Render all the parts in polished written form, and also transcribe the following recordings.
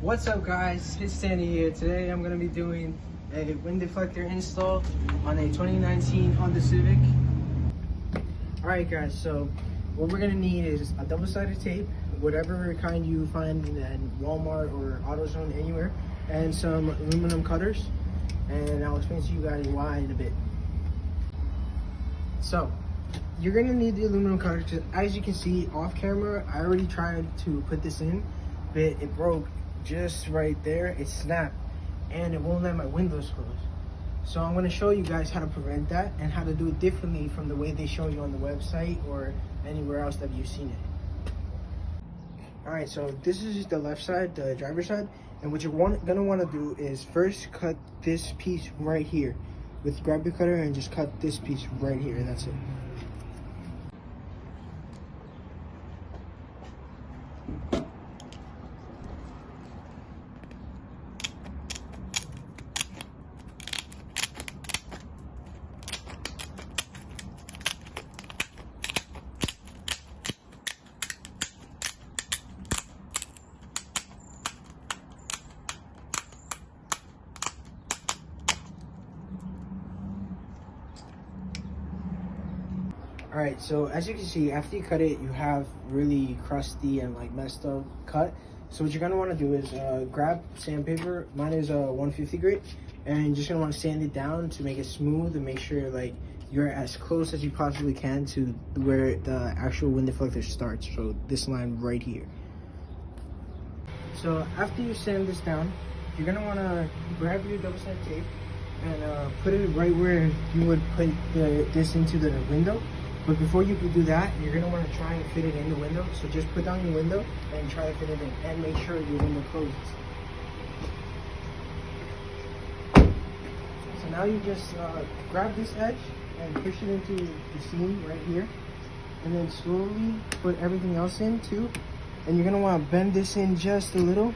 What's up guys, it's Sandy here. Today I'm going to be doing a wind deflector install on a 2019 Honda Civic. Alright guys, so what we're going to need is a double-sided tape, whatever kind you find in Walmart or AutoZone, anywhere, and some aluminum cutters, and I'll explain to you guys why in a bit. So you're going to need the aluminum cutters because, as you can see off camera, I already tried to put this in, but it broke just right there. It snapped and it won't let my windows close. So I'm going to show you guys how to prevent that and how to do it differently from the way they show you on the website or anywhere else that you've seen it. Alright, so this is the left side, the driver's side, and what you're going to want to do is first cut this piece right here. Grab your cutter and just cut this piece right here, and that's it. Alright, so as you can see, after you cut it, you have really crusty and like messed up cut. So what you're going to want to do is grab sandpaper. Mine is a 150 grit, and you're just going to want to sand it down to make it smooth and make sure like you're as close as you possibly can to where the actual wind deflector starts. So this line right here. So after you sand this down, you're going to want to grab your double-sided tape and put it right where you would put this into the window. But before you can do that, you're going to want to try and fit it in the window. So just put down your window and try to fit it in, and make sure your window closes. So now you just grab this edge and push it into the seam right here, and then slowly put everything else in too. And you're going to want to bend this in just a little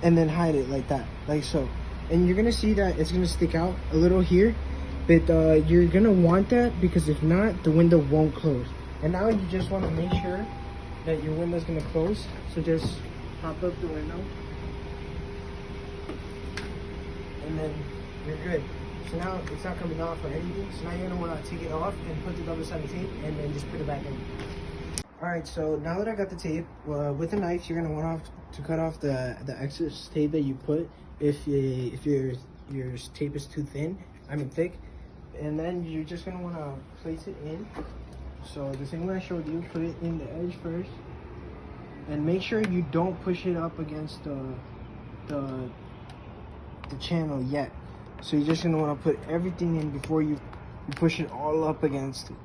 and then hide it like that, like so. And you're going to see that it's going to stick out a little here. But you're gonna want that, because if not, the window won't close. And now you just want to make sure that your window's gonna close. So just pop up the window, and then you're good. So now it's not coming off or anything. So now you're gonna want to take it off and put the double-sided tape, and then just put it back in. Alright, so now that I got the tape, with a knife, you're gonna want to cut off the excess tape that you put if your tape is too thin. I mean thick. And then you're just going to want to place it in. So the same way I showed you, put it in the edge first. And make sure you don't push it up against the channel yet. So you're just going to want to put everything in before you push it all up against it.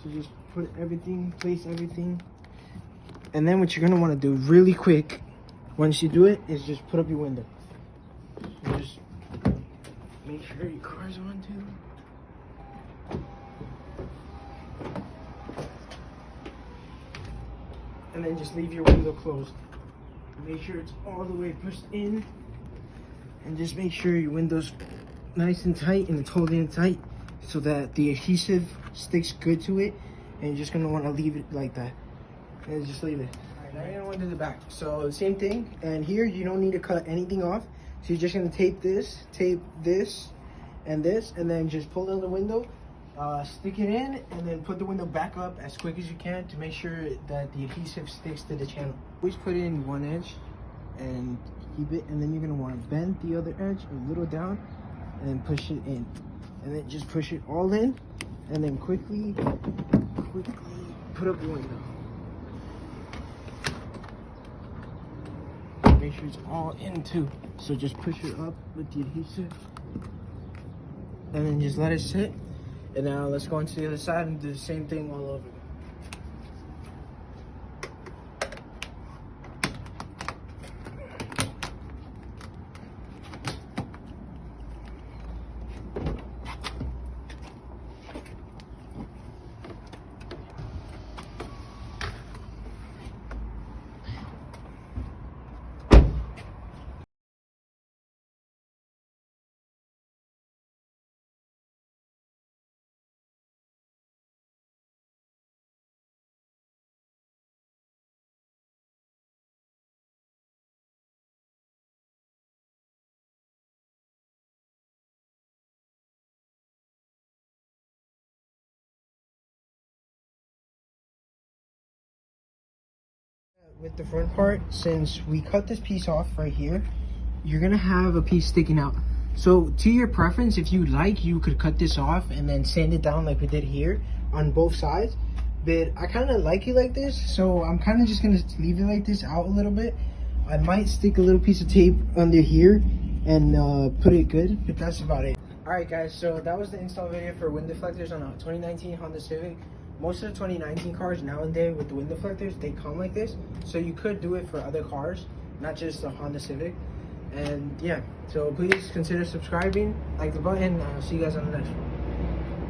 So just put everything, place everything. And then what you're going to want to do really quick, once you do it, is just put up your window. So just make sure your car's on too. And then just leave your window closed. Make sure it's all the way pushed in, and just make sure your window's nice and tight and it's holding it tight so that the adhesive sticks good to it. And you're just gonna want to leave it like that, and just leave it. Alright, now you're gonna want to do the back. So the same thing, and here you don't need to cut anything off. So you're just gonna tape this, and then just pull down the window. Stick it in, and then put the window back up as quick as you can to make sure that the adhesive sticks to the channel. Always put in one edge and keep it, and then you're going to want to bend the other edge a little down and then push it in, and then just push it all in, and then quickly put up the window. Make sure it's all in too. So just push it up with the adhesive, and then just let it sit. And now let's go on to the other side and do the same thing all over. with the front part, since we cut this piece off right here, you're gonna have a piece sticking out. So to your preference, if you like, you could cut this off and then sand it down like we did here on both sides. But I kind of like it like this, so I'm kind of just gonna leave it like this out a little bit. I might stick a little piece of tape under here and put it good, but that's about it. Alright guys, so that was the install video for wind deflectors on a 2019 Honda Civic. Most of the 2019 cars nowadays with the wind deflectors, they come like this. So you could do it for other cars, not just the Honda Civic. And yeah, so please consider subscribing, like the button. I'll see you guys on the next one.